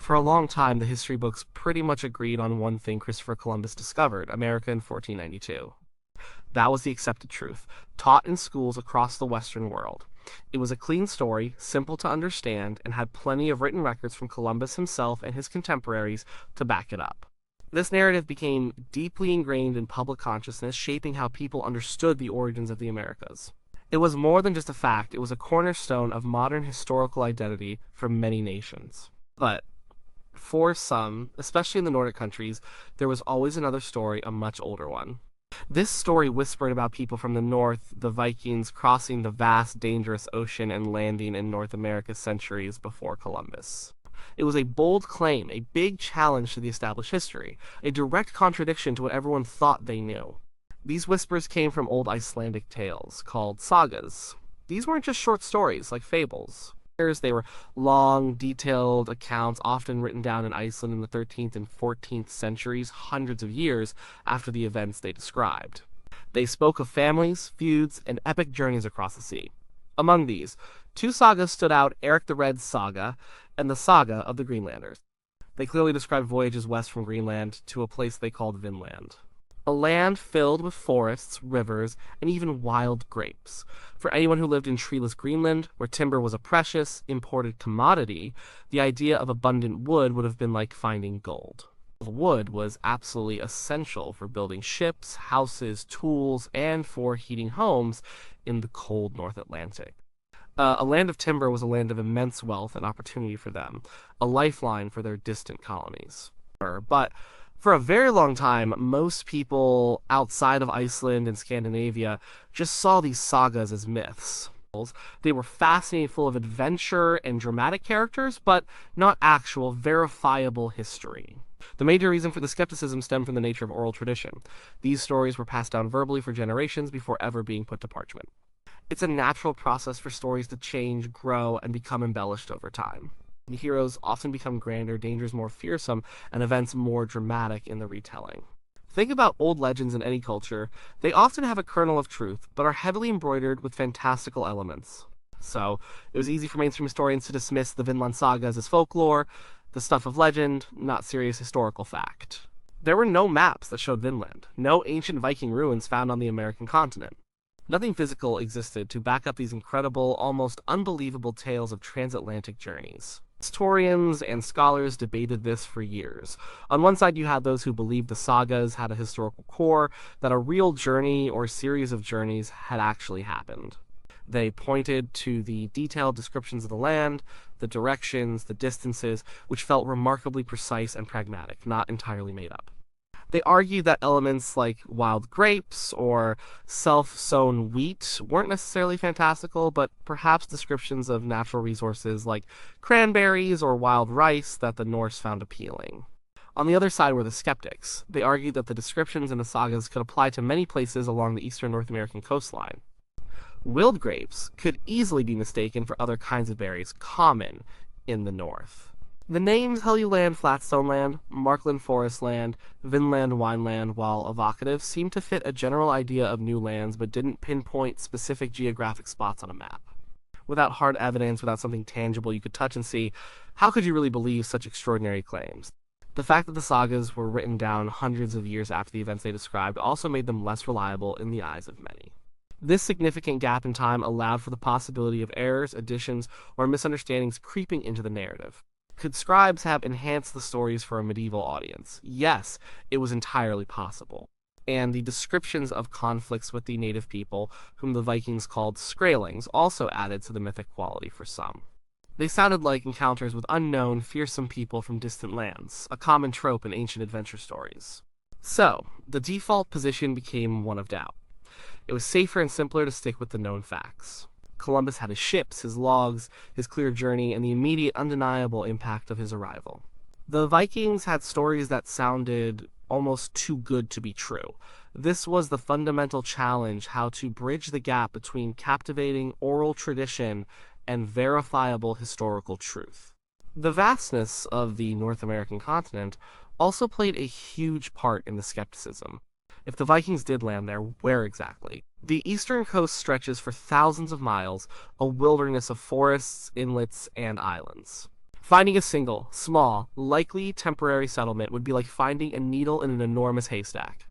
For a long time, the history books pretty much agreed on one thing Christopher Columbus discovered: America in 1492. That was the accepted truth, taught in schools across the Western world. It was a clean story, simple to understand, and had plenty of written records from Columbus himself and his contemporaries to back it up. This narrative became deeply ingrained in public consciousness, shaping how people understood the origins of the Americas. It was more than just a fact, it was a cornerstone of modern historical identity for many nations. But for some, especially in the Nordic countries, there was always another story, a much older one. This story whispered about people from the north, the Vikings, crossing the vast, dangerous ocean and landing in North America centuries before Columbus. It was a bold claim, a big challenge to the established history, a direct contradiction to what everyone thought they knew. These whispers came from old Icelandic tales, called sagas. These weren't just short stories like fables. They were long, detailed accounts, often written down in Iceland in the 13th and 14th centuries, hundreds of years after the events they described. They spoke of families, feuds, and epic journeys across the sea. Among these, two sagas stood out: Erik the Red's Saga and the Saga of the Greenlanders. They clearly described voyages west from Greenland to a place they called Vinland. A land filled with forests, rivers, and even wild grapes. For anyone who lived in treeless Greenland, where timber was a precious, imported commodity, the idea of abundant wood would have been like finding gold. Wood was absolutely essential for building ships, houses, tools, and for heating homes in the cold North Atlantic. A land of timber was a land of immense wealth and opportunity for them, a lifeline for their distant colonies. But for a very long time, most people outside of Iceland and Scandinavia just saw these sagas as myths. They were fascinating, full of adventure and dramatic characters, but not actual, verifiable history. The major reason for the skepticism stemmed from the nature of oral tradition. These stories were passed down verbally for generations before ever being put to parchment. It's a natural process for stories to change, grow, and become embellished over time. The heroes often become grander, dangers more fearsome, and events more dramatic in the retelling. Think about old legends in any culture. They often have a kernel of truth, but are heavily embroidered with fantastical elements. So, it was easy for mainstream historians to dismiss the Vinland sagas as folklore, the stuff of legend, not serious historical fact. There were no maps that showed Vinland, no ancient Viking ruins found on the American continent. Nothing physical existed to back up these incredible, almost unbelievable tales of transatlantic journeys. Historians and scholars debated this for years. On one side, you had those who believed the sagas had a historical core, that a real journey or series of journeys had actually happened. They pointed to the detailed descriptions of the land, the directions, the distances, which felt remarkably precise and pragmatic, not entirely made up. They argued that elements like wild grapes or self-sown wheat weren't necessarily fantastical, but perhaps descriptions of natural resources like cranberries or wild rice that the Norse found appealing. On the other side were the skeptics. They argued that the descriptions in the sagas could apply to many places along the eastern North American coastline. Wild grapes could easily be mistaken for other kinds of berries common in the north. The names Helluland Flatstone Land, Markland Forest Land, Vinland Wineland, while evocative, seemed to fit a general idea of new lands but didn't pinpoint specific geographic spots on a map. Without hard evidence, without something tangible you could touch and see, how could you really believe such extraordinary claims? The fact that the sagas were written down hundreds of years after the events they described also made them less reliable in the eyes of many. This significant gap in time allowed for the possibility of errors, additions, or misunderstandings creeping into the narrative. Could scribes have enhanced the stories for a medieval audience? Yes, it was entirely possible. And the descriptions of conflicts with the native people, whom the Vikings called Skraelings, also added to the mythic quality for some. They sounded like encounters with unknown, fearsome people from distant lands, a common trope in ancient adventure stories. So, the default position became one of doubt. It was safer and simpler to stick with the known facts. Columbus had his ships, his logs, his clear journey, and the immediate, undeniable impact of his arrival. The Vikings had stories that sounded almost too good to be true. This was the fundamental challenge: how to bridge the gap between captivating oral tradition and verifiable historical truth. The vastness of the North American continent also played a huge part in the skepticism. If the Vikings did land there, where exactly? The eastern coast stretches for thousands of miles, a wilderness of forests, inlets, and islands. Finding a single, small, likely temporary settlement would be like finding a needle in an enormous haystack.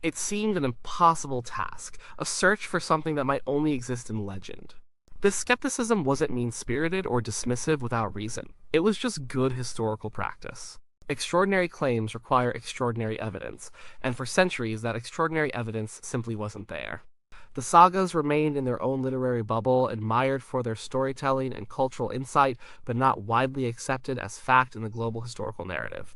It seemed an impossible task, a search for something that might only exist in legend. This skepticism wasn't mean-spirited or dismissive without reason. It was just good historical practice. Extraordinary claims require extraordinary evidence, and for centuries that extraordinary evidence simply wasn't there. The sagas remained in their own literary bubble, admired for their storytelling and cultural insight, but not widely accepted as fact in the global historical narrative.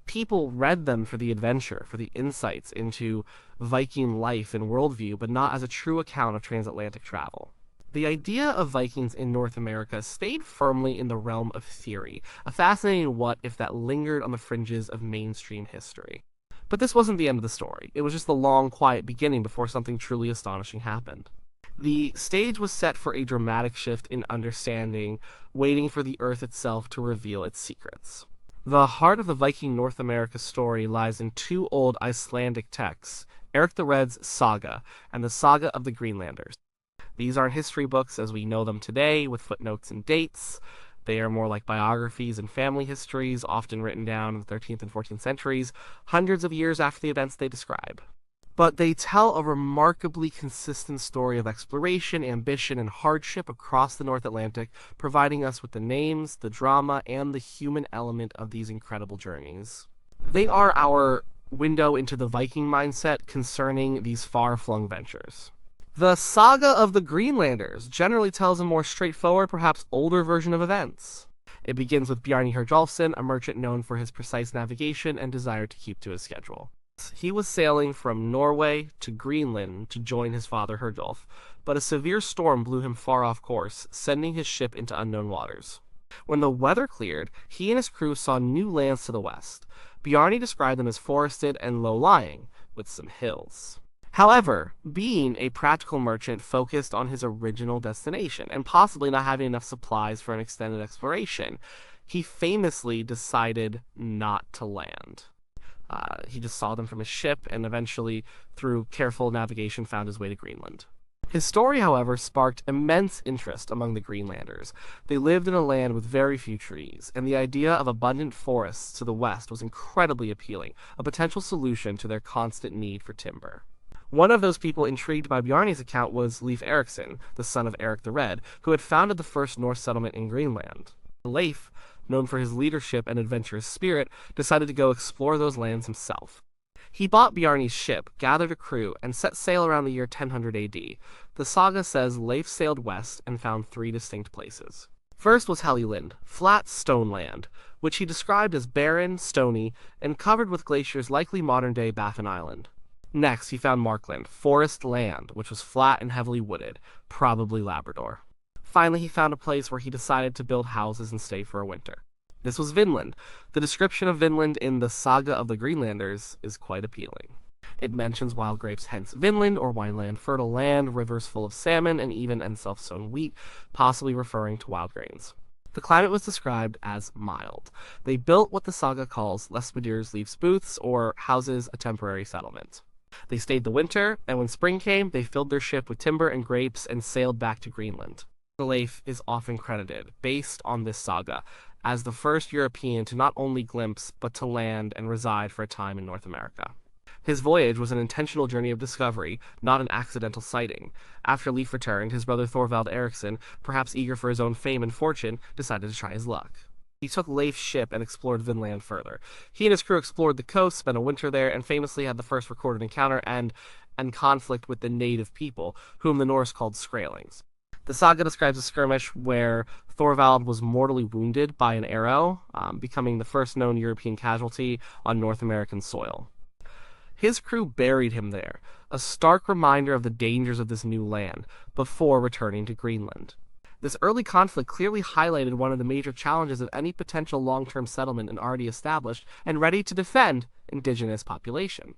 People read them for the adventure, for the insights into Viking life and worldview, but not as a true account of transatlantic travel. The idea of Vikings in North America stayed firmly in the realm of theory, a fascinating what-if that lingered on the fringes of mainstream history. But this wasn't the end of the story. It was just the long, quiet beginning before something truly astonishing happened. The stage was set for a dramatic shift in understanding, waiting for the Earth itself to reveal its secrets. The heart of the Viking North America story lies in two old Icelandic texts, Erik the Red's Saga and the Saga of the Greenlanders. These aren't history books as we know them today, with footnotes and dates. They are more like biographies and family histories, often written down in the 13th and 14th centuries, hundreds of years after the events they describe. But they tell a remarkably consistent story of exploration, ambition, and hardship across the North Atlantic, providing us with the names, the drama, and the human element of these incredible journeys. They are our window into the Viking mindset concerning these far-flung ventures. The Saga of the Greenlanders generally tells a more straightforward, perhaps older version of events. It begins with Bjarni Herjolfsson, a merchant known for his precise navigation and desire to keep to his schedule. He was sailing from Norway to Greenland to join his father Herjolf, but a severe storm blew him far off course, sending his ship into unknown waters. When the weather cleared, he and his crew saw new lands to the west. Bjarni described them as forested and low-lying, with some hills. However, being a practical merchant focused on his original destination, and possibly not having enough supplies for an extended exploration, he famously decided not to land. He just saw them from his ship and eventually, through careful navigation, found his way to Greenland. His story, however, sparked immense interest among the Greenlanders. They lived in a land with very few trees, and the idea of abundant forests to the west was incredibly appealing, a potential solution to their constant need for timber. One of those people intrigued by Bjarni's account was Leif Erikson, the son of Erik the Red, who had founded the first Norse settlement in Greenland. Leif, known for his leadership and adventurous spirit, decided to go explore those lands himself. He bought Bjarni's ship, gathered a crew, and set sail around the year 1000 AD. The saga says Leif sailed west and found three distinct places. First was Helluland, flat stone land, which he described as barren, stony, and covered with glaciers likely modern-day Baffin Island. Next, he found Markland, forest land, which was flat and heavily wooded, probably Labrador. Finally, he found a place where he decided to build houses and stay for a winter. This was Vinland. The description of Vinland in the Saga of the Greenlanders is quite appealing. It mentions wild grapes, hence Vinland, or wineland, fertile land, rivers full of salmon, and even and self-sown wheat, possibly referring to wild grains. The climate was described as mild. They built what the saga calls Lesmedur's Leif's booths, or houses, a temporary settlement. They stayed the winter, and when spring came, they filled their ship with timber and grapes and sailed back to Greenland. Leif is often credited, based on this saga, as the first European to not only glimpse, but to land and reside for a time in North America. His voyage was an intentional journey of discovery, not an accidental sighting. After Leif returned, his brother Thorvald Eriksson, perhaps eager for his own fame and fortune, decided to try his luck. He took Leif's ship and explored Vinland further. He and his crew explored the coast, spent a winter there, and famously had the first recorded encounter and conflict with the native people, whom the Norse called Skraelings. The saga describes a skirmish where Thorvald was mortally wounded by an arrow, becoming the first known European casualty on North American soil. His crew buried him there, a stark reminder of the dangers of this new land, before returning to Greenland. This early conflict clearly highlighted one of the major challenges of any potential long-term settlement in already established and ready to defend indigenous population.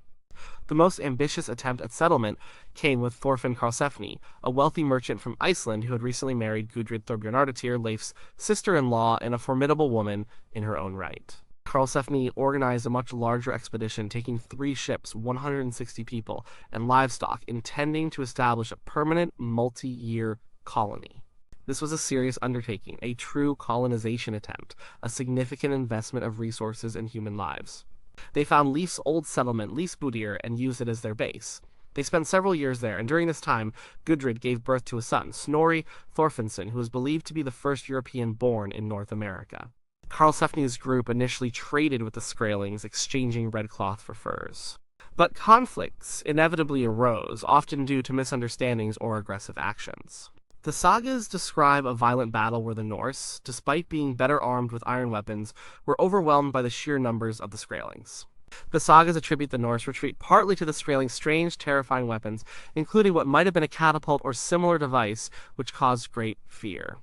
The most ambitious attempt at settlement came with Thorfinn Karlsefni, a wealthy merchant from Iceland who had recently married Gudrid Thorbjarnardóttir, Leif's sister-in-law, and a formidable woman in her own right. Karlsefni organized a much larger expedition, taking 3 ships, 160 people, and livestock, intending to establish a permanent multi-year colony. This was a serious undertaking, a true colonization attempt, a significant investment of resources and human lives. They found Leif's old settlement, Leifsbudir, and used it as their base. They spent several years there, and during this time, Gudrid gave birth to a son, Snorri Thorfinnsson, who was believed to be the first European born in North America. Karlsefni's group initially traded with the Skraelings, exchanging red cloth for furs. But conflicts inevitably arose, often due to misunderstandings or aggressive actions. The sagas describe a violent battle where the Norse, despite being better armed with iron weapons, were overwhelmed by the sheer numbers of the Skraelings. The sagas attribute the Norse retreat partly to the Skraelings' strange, terrifying weapons, including what might have been a catapult or similar device, which caused great fear.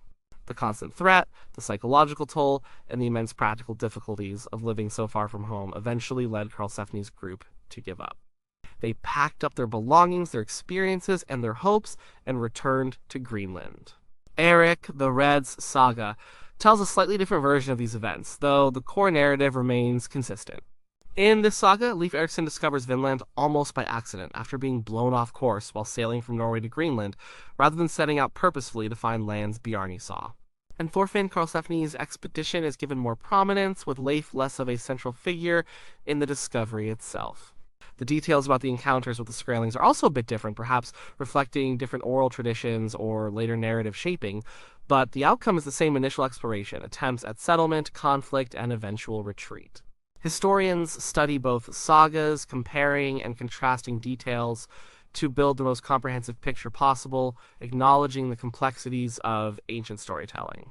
The constant threat, the psychological toll, and the immense practical difficulties of living so far from home eventually led Karlsefni's group to give up. They packed up their belongings, their experiences, and their hopes, and returned to Greenland. Erik the Red's saga tells a slightly different version of these events, though the core narrative remains consistent. In this saga, Leif Erikson discovers Vinland almost by accident after being blown off course while sailing from Norway to Greenland, rather than setting out purposefully to find lands Bjarni saw. And Thorfinn Karlsefni's expedition is given more prominence, with Leif less of a central figure in the discovery itself. The details about the encounters with the Skraelings are also a bit different, perhaps reflecting different oral traditions or later narrative shaping, but the outcome is the same: initial exploration, attempts at settlement, conflict, and eventual retreat. Historians study both sagas, comparing and contrasting details to build the most comprehensive picture possible, acknowledging the complexities of ancient storytelling.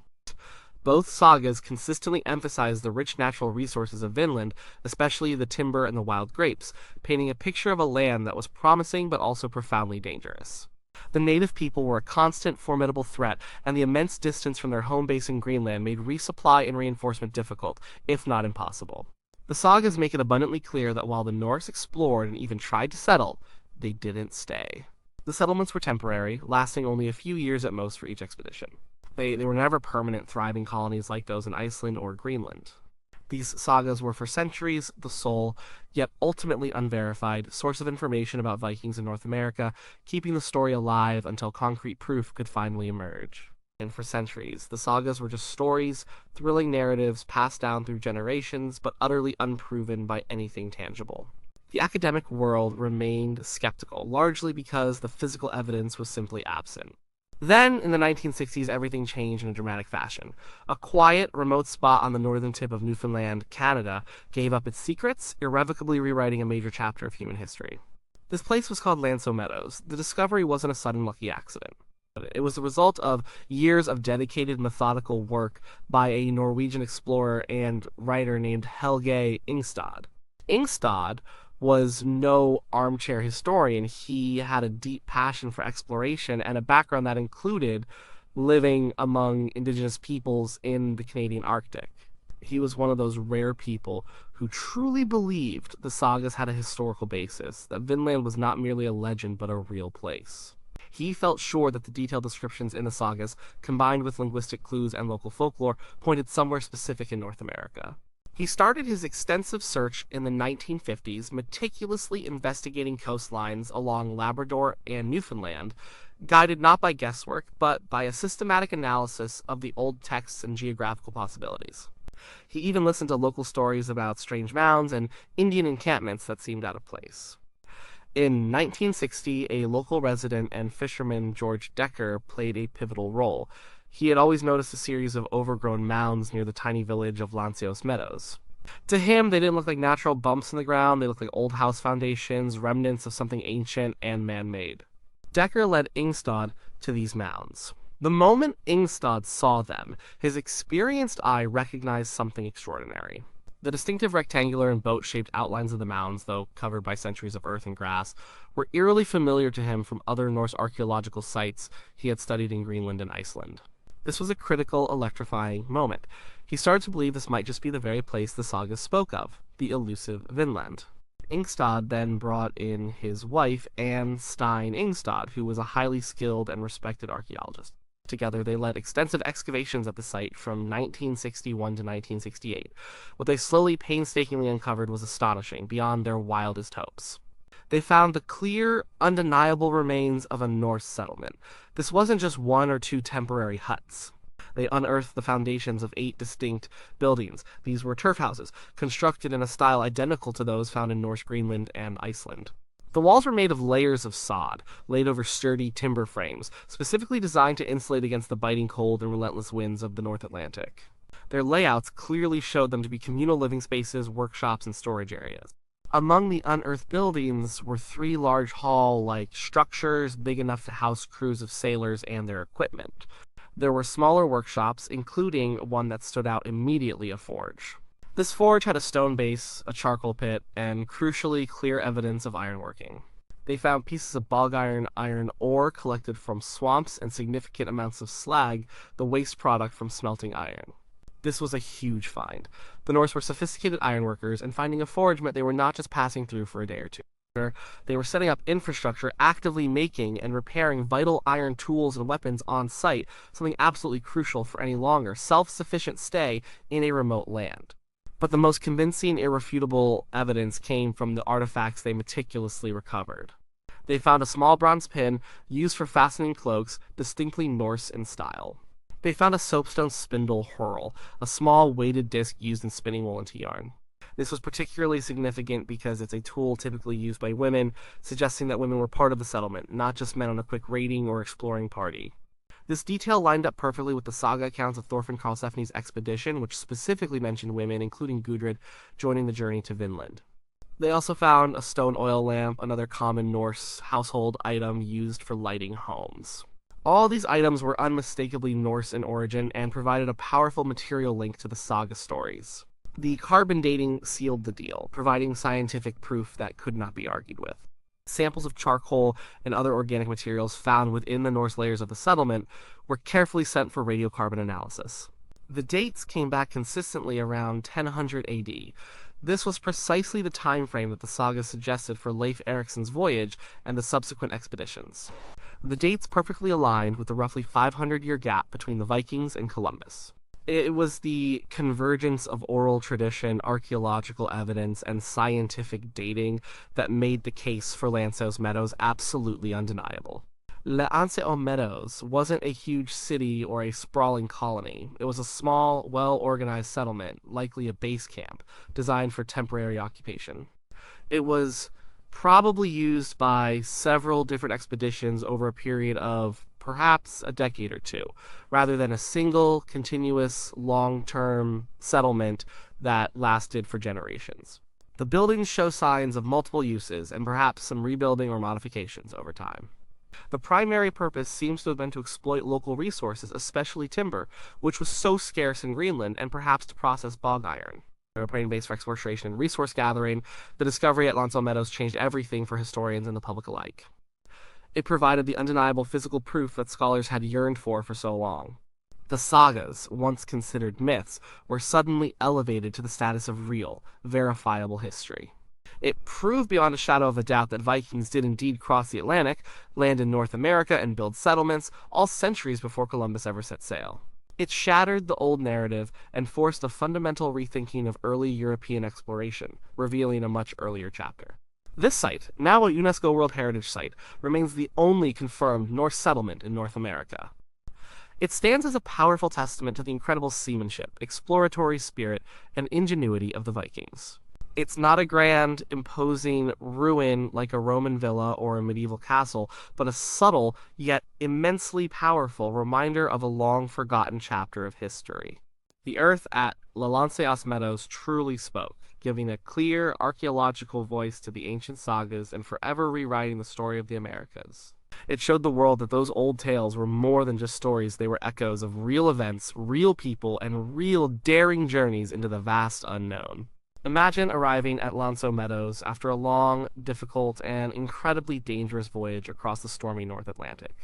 Both sagas consistently emphasize the rich natural resources of Vinland, especially the timber and the wild grapes, painting a picture of a land that was promising but also profoundly dangerous. The native people were a constant, formidable threat, and the immense distance from their home base in Greenland made resupply and reinforcement difficult, if not impossible. The sagas make it abundantly clear that while the Norse explored and even tried to settle, they didn't stay. The settlements were temporary, lasting only a few years at most for each expedition. They were never permanent, thriving colonies like those in Iceland or Greenland. These sagas were for centuries the sole, yet ultimately unverified, source of information about Vikings in North America, keeping the story alive until concrete proof could finally emerge. And for centuries, the sagas were just stories, thrilling narratives passed down through generations, but utterly unproven by anything tangible. The academic world remained skeptical, largely because the physical evidence was simply absent. Then, in the 1960s, everything changed in a dramatic fashion. A quiet, remote spot on the northern tip of Newfoundland, Canada, gave up its secrets, irrevocably rewriting a major chapter of human history. This place was called Lanso Meadows. The discovery wasn't a sudden lucky accident. It was the result of years of dedicated, methodical work by a Norwegian explorer and writer named Helge Ingstad. Ingstad was no armchair historian. He had a deep passion for exploration and a background that included living among indigenous peoples in the Canadian Arctic. He was one of those rare people who truly believed the sagas had a historical basis, that Vinland was not merely a legend but a real place. He felt sure that the detailed descriptions in the sagas, combined with linguistic clues and local folklore, pointed somewhere specific in North America. He started his extensive search in the 1950s, meticulously investigating coastlines along Labrador and Newfoundland, guided not by guesswork, but by a systematic analysis of the old texts and geographical possibilities. He even listened to local stories about strange mounds and Indian encampments that seemed out of place. In 1960, a local resident and fisherman, George Decker, played a pivotal role. He had always noticed a series of overgrown mounds near the tiny village of Lansios Meadows. To him, they didn't look like natural bumps in the ground, they looked like old house foundations, remnants of something ancient and man-made. Decker led Ingstad to these mounds. The moment Ingstad saw them, his experienced eye recognized something extraordinary. The distinctive rectangular and boat-shaped outlines of the mounds, though covered by centuries of earth and grass, were eerily familiar to him from other Norse archaeological sites he had studied in Greenland and Iceland. This was a critical, electrifying moment. He started to believe this might just be the very place the sagas spoke of, the elusive Vinland. Ingstad then brought in his wife, Anne Stein Ingstad, who was a highly skilled and respected archaeologist. Together, they led extensive excavations at the site from 1961 to 1968. What they slowly, painstakingly uncovered was astonishing, beyond their wildest hopes. They found the clear, undeniable remains of a Norse settlement. This wasn't just one or two temporary huts. They unearthed the foundations of 8 distinct buildings. These were turf houses, constructed in a style identical to those found in Norse Greenland and Iceland. The walls were made of layers of sod, laid over sturdy timber frames, specifically designed to insulate against the biting cold and relentless winds of the North Atlantic. Their layouts clearly showed them to be communal living spaces, workshops, and storage areas. Among the unearthed buildings were 3 large hall-like structures big enough to house crews of sailors and their equipment. There were smaller workshops, including one that stood out immediately, a forge. This forge had a stone base, a charcoal pit, and crucially clear evidence of ironworking. They found pieces of bog iron ore collected from swamps, and significant amounts of slag, the waste product from smelting iron. This was a huge find. The Norse were sophisticated ironworkers, and finding a forge meant they were not just passing through for a day or two. They were setting up infrastructure, actively making and repairing vital iron tools and weapons on site, something absolutely crucial for any longer self-sufficient stay in a remote land. But the most convincing, irrefutable evidence came from the artifacts they meticulously recovered. They found a small bronze pin used for fastening cloaks, distinctly Norse in style. They found a soapstone spindle hurl, a small weighted disc used in spinning wool into yarn. This was particularly significant because it's a tool typically used by women, suggesting that women were part of the settlement, not just men on a quick raiding or exploring party. This detail lined up perfectly with the saga accounts of Thorfinn Karlsefni's expedition, which specifically mentioned women, including Gudrid, joining the journey to Vinland. They also found a stone oil lamp, another common Norse household item used for lighting homes. All these items were unmistakably Norse in origin and provided a powerful material link to the saga stories. The carbon dating sealed the deal, providing scientific proof that could not be argued with. Samples of charcoal and other organic materials found within the Norse layers of the settlement were carefully sent for radiocarbon analysis. The dates came back consistently around 1000 AD. This was precisely the time frame that the saga suggested for Leif Erikson's voyage and the subsequent expeditions. The dates perfectly aligned with the roughly 500-year gap between the Vikings and Columbus. It was the convergence of oral tradition, archaeological evidence, and scientific dating that made the case for Lanceau's Meadows absolutely undeniable. Lanceau Meadows wasn't a huge city or a sprawling colony. It was a small, well-organized settlement, likely a base camp, designed for temporary occupation. It was probably used by several different expeditions over a period of perhaps a decade or two, rather than a single, continuous, long-term settlement that lasted for generations. The buildings show signs of multiple uses and perhaps some rebuilding or modifications over time. The primary purpose seems to have been to exploit local resources, especially timber, which was so scarce in Greenland, and perhaps to process bog iron. A operating base for exploration and resource gathering, the discovery at Lanceau Meadows changed everything for historians and the public alike. It provided the undeniable physical proof that scholars had yearned for so long. The sagas, once considered myths, were suddenly elevated to the status of real, verifiable history. It proved beyond a shadow of a doubt that Vikings did indeed cross the Atlantic, land in North America, and build settlements, all centuries before Columbus ever set sail. It shattered the old narrative and forced a fundamental rethinking of early European exploration, revealing a much earlier chapter. This site, now a UNESCO World Heritage Site, remains the only confirmed Norse settlement in North America. It stands as a powerful testament to the incredible seamanship, exploratory spirit, and ingenuity of the Vikings. It's not a grand, imposing ruin like a Roman villa or a medieval castle, but a subtle, yet immensely powerful reminder of a long-forgotten chapter of history. The earth at Lanceau Meadows truly spoke, giving a clear, archaeological voice to the ancient sagas and forever rewriting the story of the Americas. It showed the world that those old tales were more than just stories. They were echoes of real events, real people, and real daring journeys into the vast unknown. Imagine arriving at Lanceau Meadows after a long, difficult, and incredibly dangerous voyage across the stormy North Atlantic.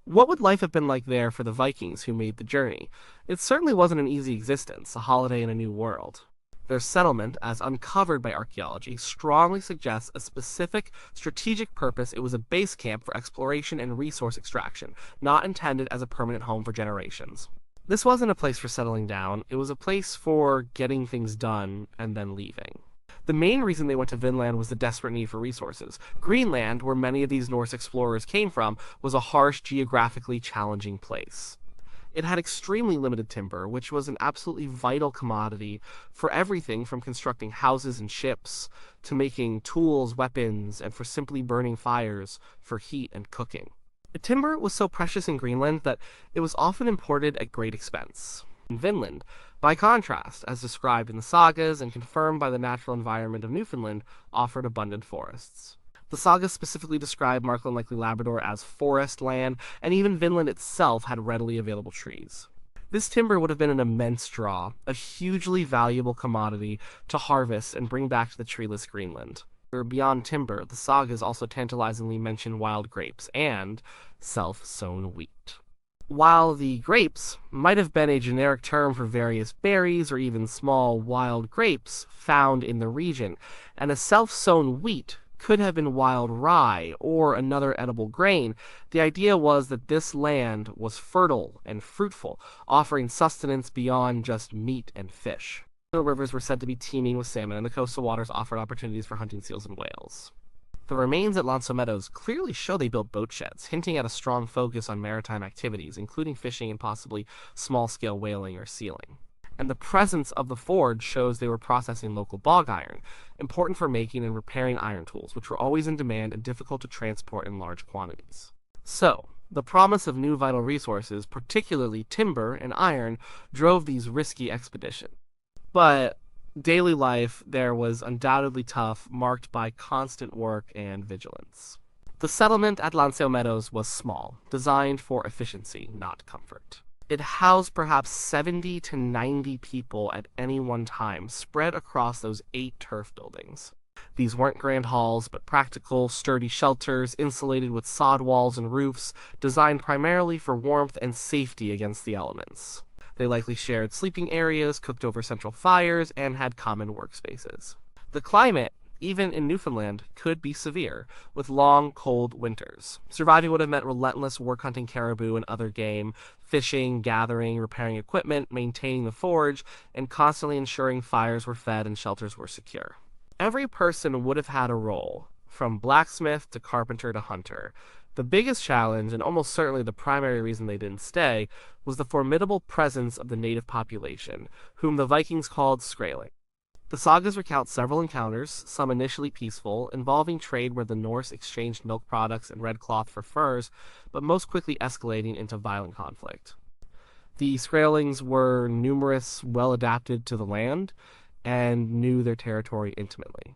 What would life have been like there for the Vikings who made the journey? It certainly wasn't an easy existence, a holiday in a new world. Their settlement, as uncovered by archaeology, strongly suggests a specific, strategic purpose. It was a base camp for exploration and resource extraction, not intended as a permanent home for generations. This wasn't a place for settling down, it was a place for getting things done and then leaving. The main reason they went to Vinland was the desperate need for resources. Greenland, where many of these Norse explorers came from, was a harsh, geographically challenging place. It had extremely limited timber, which was an absolutely vital commodity for everything from constructing houses and ships to making tools, weapons, and for simply burning fires for heat and cooking. The timber was so precious in Greenland that it was often imported at great expense. In Vinland, by contrast, as described in the sagas and confirmed by the natural environment of Newfoundland, offered abundant forests. The sagas specifically describe Markland, likely Labrador, as forest land, and even Vinland itself had readily available trees. This timber would have been an immense draw, a hugely valuable commodity to harvest and bring back to the treeless Greenland. Beyond timber, the sagas also tantalizingly mention wild grapes and self-sown wheat. While the grapes might have been a generic term for various berries or even small wild grapes found in the region, and a self-sown wheat could have been wild rye or another edible grain, the idea was that this land was fertile and fruitful, offering sustenance beyond just meat and fish. The rivers were said to be teeming with salmon, and the coastal waters offered opportunities for hunting seals and whales. The remains at L'Anse aux Meadows clearly show they built boat sheds, hinting at a strong focus on maritime activities, including fishing and possibly small-scale whaling or sealing. And the presence of the forge shows they were processing local bog iron, important for making and repairing iron tools, which were always in demand and difficult to transport in large quantities. So, the promise of new vital resources, particularly timber and iron, drove these risky expeditions. But daily life there was undoubtedly tough, marked by constant work and vigilance. The settlement at L'Anse aux Meadows was small, designed for efficiency, not comfort. It housed perhaps 70 to 90 people at any one time, spread across those 8 turf buildings. These weren't grand halls, but practical, sturdy shelters, insulated with sod walls and roofs, designed primarily for warmth and safety against the elements. They likely shared sleeping areas, cooked over central fires, and had common workspaces. The climate, even in Newfoundland, could be severe, with long, cold winters. Surviving would have meant relentless work hunting caribou and other game, fishing, gathering, repairing equipment, maintaining the forge, and constantly ensuring fires were fed and shelters were secure. Every person would have had a role, from blacksmith to carpenter to hunter. The biggest challenge, and almost certainly the primary reason they didn't stay, was the formidable presence of the native population, whom the Vikings called Skraelings. The sagas recount several encounters, some initially peaceful, involving trade where the Norse exchanged milk products and red cloth for furs, but most quickly escalating into violent conflict. The Skraelings were numerous, well adapted to the land, and knew their territory intimately.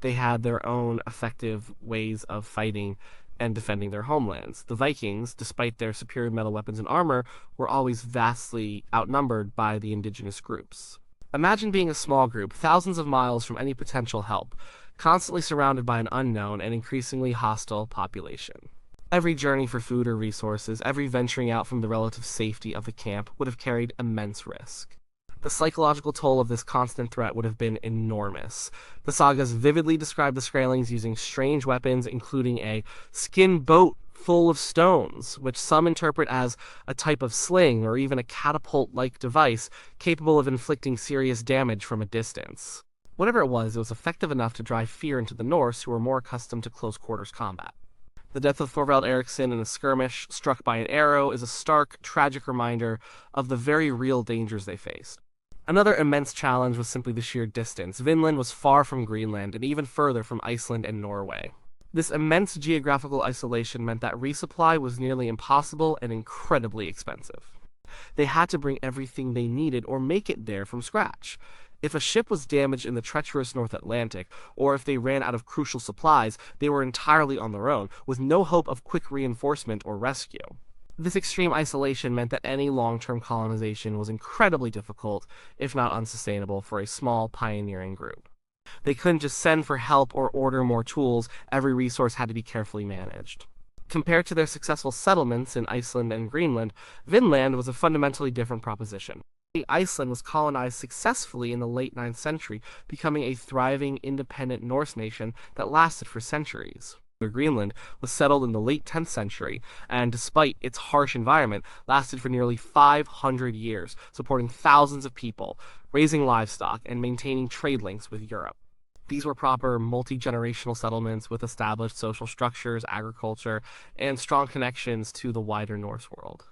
They had their own effective ways of fighting and defending their homelands. The Vikings, despite their superior metal weapons and armor, were always vastly outnumbered by the indigenous groups. Imagine being a small group, thousands of miles from any potential help, constantly surrounded by an unknown and increasingly hostile population. Every journey for food or resources, every venturing out from the relative safety of the camp would have carried immense risk. The psychological toll of this constant threat would have been enormous. The sagas vividly describe the Skraelings using strange weapons, including a skin boat full of stones, which some interpret as a type of sling or even a catapult-like device capable of inflicting serious damage from a distance. Whatever it was effective enough to drive fear into the Norse, who were more accustomed to close-quarters combat. The death of Leif Erikson in a skirmish struck by an arrow is a stark, tragic reminder of the very real dangers they faced. Another immense challenge was simply the sheer distance. Vinland was far from Greenland and even further from Iceland and Norway. This immense geographical isolation meant that resupply was nearly impossible and incredibly expensive. They had to bring everything they needed or make it there from scratch. If a ship was damaged in the treacherous North Atlantic, or if they ran out of crucial supplies, they were entirely on their own, with no hope of quick reinforcement or rescue. This extreme isolation meant that any long-term colonization was incredibly difficult, if not unsustainable, for a small, pioneering group. They couldn't just send for help or order more tools, every resource had to be carefully managed. Compared to their successful settlements in Iceland and Greenland, Vinland was a fundamentally different proposition. Iceland was colonized successfully in the late 9th century, becoming a thriving, independent Norse nation that lasted for centuries. Greenland was settled in the late 10th century, and despite its harsh environment, lasted for nearly 500 years, supporting thousands of people, raising livestock, and maintaining trade links with Europe. These were proper multi-generational settlements with established social structures, agriculture, and strong connections to the wider Norse world.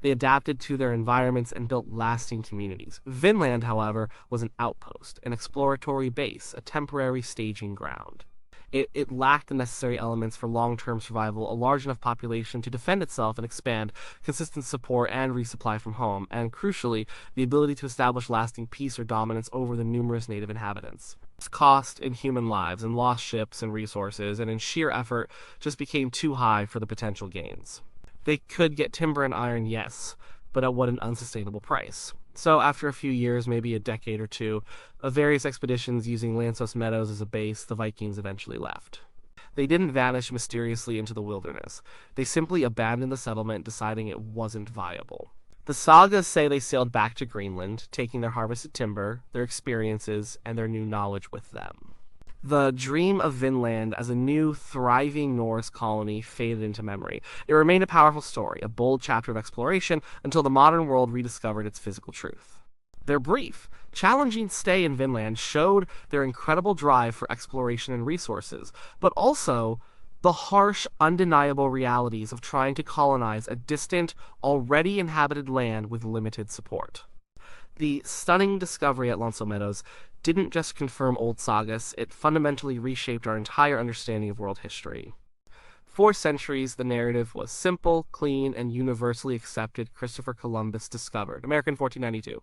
They adapted to their environments and built lasting communities. Vinland, however, was an outpost, an exploratory base, a temporary staging ground. It lacked the necessary elements for long-term survival, a large enough population to defend itself and expand, consistent support and resupply from home, and crucially, the ability to establish lasting peace or dominance over the numerous native inhabitants. Its cost in human lives, in lost ships and resources, and in sheer effort just became too high for the potential gains. They could get timber and iron, yes, but at what an unsustainable price. So after a few years, maybe a decade or two, of various expeditions using Lansos Meadows as a base, the Vikings eventually left. They didn't vanish mysteriously into the wilderness. They simply abandoned the settlement, deciding it wasn't viable. The sagas say they sailed back to Greenland, taking their harvested timber, their experiences, and their new knowledge with them. The dream of Vinland as a new, thriving Norse colony faded into memory. It remained a powerful story, a bold chapter of exploration, until the modern world rediscovered its physical truth. Their brief, challenging stay in Vinland showed their incredible drive for exploration and resources, but also the harsh, undeniable realities of trying to colonize a distant, already inhabited land with limited support. The stunning discovery at Lansos Meadows didn't just confirm old sagas, it fundamentally reshaped our entire understanding of world history. For centuries, the narrative was simple, clean, and universally accepted. Christopher Columbus discovered America in 1492.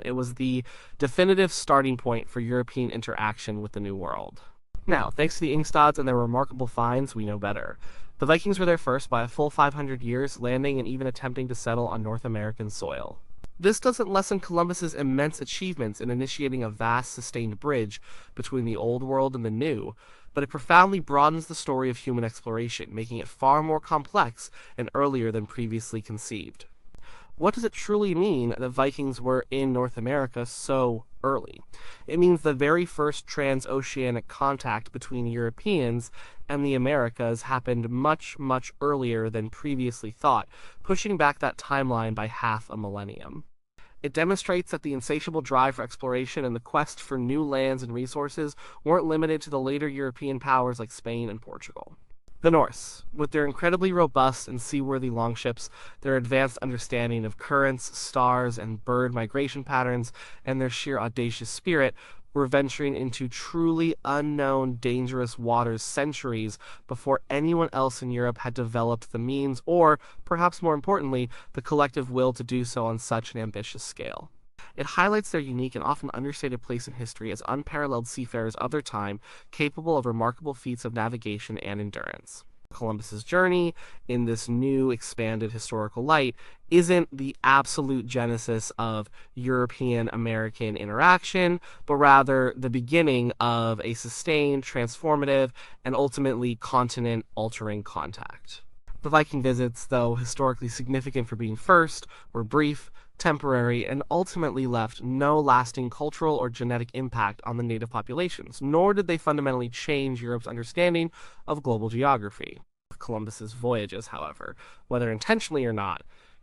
It was the definitive starting point for European interaction with the New World. Now, thanks to the Ingstads and their remarkable finds, we know better. The Vikings were there first by a full 500 years, landing and even attempting to settle on North American soil. This doesn't lessen Columbus's immense achievements in initiating a vast, sustained bridge between the old world and the new, but it profoundly broadens the story of human exploration, making it far more complex and earlier than previously conceived. What does it truly mean that Vikings were in North America so early? It means the very first transoceanic contact between Europeans and the Americas happened much, much earlier than previously thought, pushing back that timeline by half a millennium. It demonstrates that the insatiable drive for exploration and the quest for new lands and resources weren't limited to the later European powers like Spain and Portugal. The Norse, with their incredibly robust and seaworthy longships, their advanced understanding of currents, stars, and bird migration patterns, and their sheer audacious spirit, were venturing into truly unknown, dangerous waters centuries before anyone else in Europe had developed the means, or, perhaps more importantly, the collective will to do so on such an ambitious scale. It highlights their unique and often understated place in history as unparalleled seafarers of their time, capable of remarkable feats of navigation and endurance. Columbus's journey, in this new, expanded historical light, isn't the absolute genesis of European-American interaction, but rather the beginning of a sustained, transformative, and ultimately continent-altering contact. The Viking visits, though historically significant for being first, were brief, temporary, and ultimately left no lasting cultural or genetic impact on the native populations, nor did they fundamentally change Europe's understanding of global geography. Columbus's voyages, however, whether intentionally or not,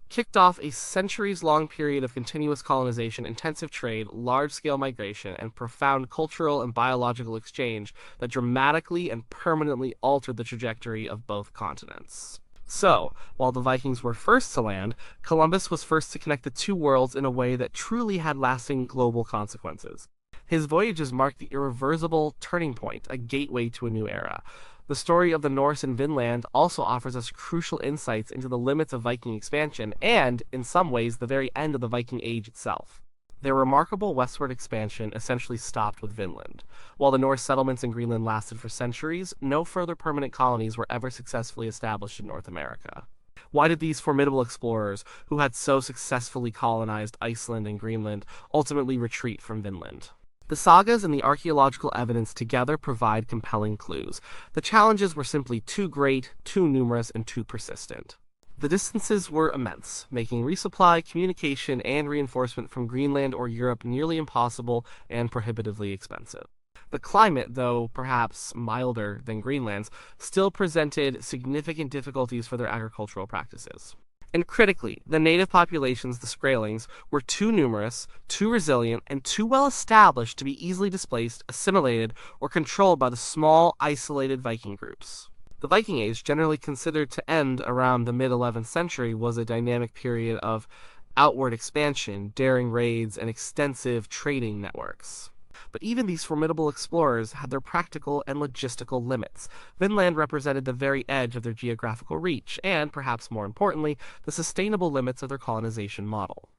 kicked off a centuries-long period of continuous colonization, intensive trade, large-scale migration, and profound cultural and biological exchange that dramatically and permanently altered the trajectory of both continents. So, while the Vikings were first to land, Columbus was first to connect the two worlds in a way that truly had lasting global consequences. His voyages marked the irreversible turning point, a gateway to a new era. The story of the Norse in Vinland also offers us crucial insights into the limits of Viking expansion and, in some ways, the very end of the Viking Age itself. Their remarkable westward expansion essentially stopped with Vinland. While the Norse settlements in Greenland lasted for centuries, no further permanent colonies were ever successfully established in North America. Why did these formidable explorers, who had so successfully colonized Iceland and Greenland, ultimately retreat from Vinland? The sagas and the archaeological evidence together provide compelling clues. The challenges were simply too great, too numerous, and too persistent. The distances were immense, making resupply, communication, and reinforcement from Greenland or Europe nearly impossible and prohibitively expensive. The climate, though perhaps milder than Greenland's, still presented significant difficulties for their agricultural practices. And critically, the native populations, the Skraelings, were too numerous, too resilient, and too well established to be easily displaced, assimilated, or controlled by the small, isolated Viking groups. The Viking Age, generally considered to end around the mid-11th century, was a dynamic period of outward expansion, daring raids, and extensive trading networks. But even these formidable explorers had their practical and logistical limits. Vinland represented the very edge of their geographical reach, and, perhaps more importantly, the sustainable limits of their colonization model.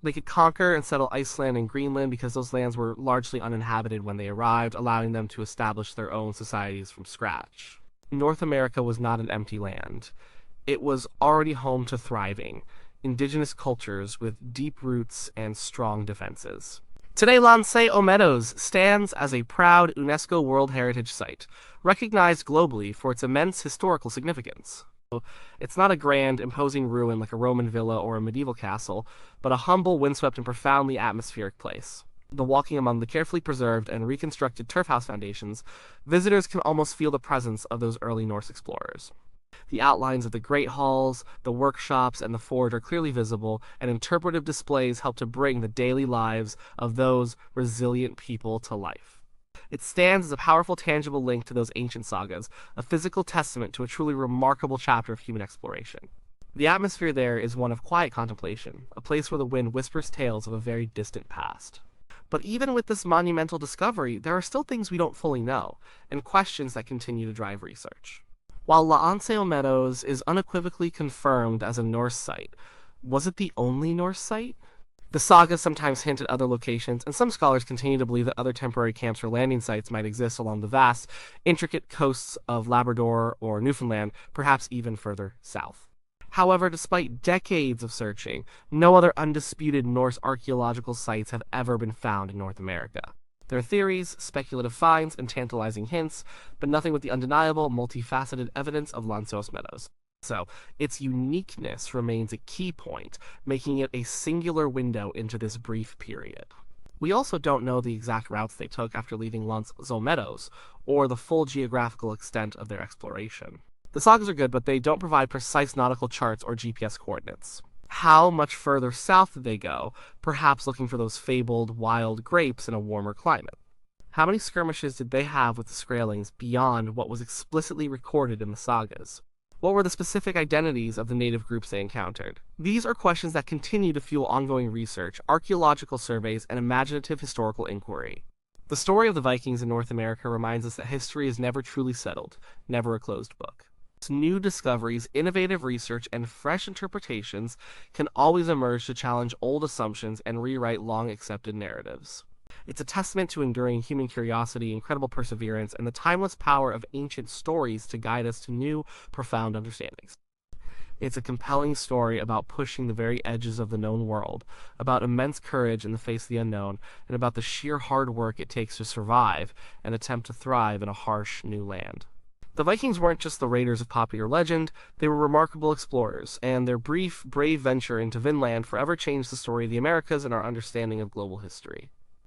They could conquer and settle Iceland and Greenland because those lands were largely uninhabited when they arrived, allowing them to establish their own societies from scratch. North America was not an empty land. It was already home to thriving, indigenous cultures with deep roots and strong defenses. Today, Lanceo Meadows stands as a proud UNESCO World Heritage Site, recognized globally for its immense historical significance. It's not a grand, imposing ruin like a Roman villa or a medieval castle, but a humble, windswept, and profoundly atmospheric place. Walking among the carefully preserved and reconstructed turf house foundations, visitors can almost feel the presence of those early Norse explorers. The outlines of the great halls, the workshops, and the forge are clearly visible, and interpretive displays help to bring the daily lives of those resilient people to life. It stands as a powerful, tangible link to those ancient sagas, a physical testament to a truly remarkable chapter of human exploration. The atmosphere there is one of quiet contemplation, a place where the wind whispers tales of a very distant past. But even with this monumental discovery, there are still things we don't fully know, and questions that continue to drive research. While Lanceo Meadows is unequivocally confirmed as a Norse site, was it the only Norse site? The sagas sometimes hint at other locations, and some scholars continue to believe that other temporary camps or landing sites might exist along the vast, intricate coasts of Labrador or Newfoundland, perhaps even further south. However, despite decades of searching, no other undisputed Norse archaeological sites have ever been found in North America. There are theories, speculative finds, and tantalizing hints, but nothing with the undeniable, multifaceted evidence of Lanceo Meadows. So, its uniqueness remains a key point, making it a singular window into this brief period. We also don't know the exact routes they took after leaving Lanceo Meadows, or the full geographical extent of their exploration. The sagas are good, but they don't provide precise nautical charts or GPS coordinates. How much further south did they go, perhaps looking for those fabled wild grapes in a warmer climate? How many skirmishes did they have with the Skraelings beyond what was explicitly recorded in the sagas? What were the specific identities of the native groups they encountered? These are questions that continue to fuel ongoing research, archaeological surveys, and imaginative historical inquiry. The story of the Vikings in North America reminds us that history is never truly settled, never a closed book. New discoveries, innovative research, and fresh interpretations can always emerge to challenge old assumptions and rewrite long-accepted narratives. It's a testament to enduring human curiosity, incredible perseverance, and the timeless power of ancient stories to guide us to new, profound understandings. It's a compelling story about pushing the very edges of the known world, about immense courage in the face of the unknown, and about the sheer hard work it takes to survive and attempt to thrive in a harsh new land. The Vikings weren't just the raiders of popular legend, they were remarkable explorers, and their brief, brave venture into Vinland forever changed the story of the Americas and our understanding of global history.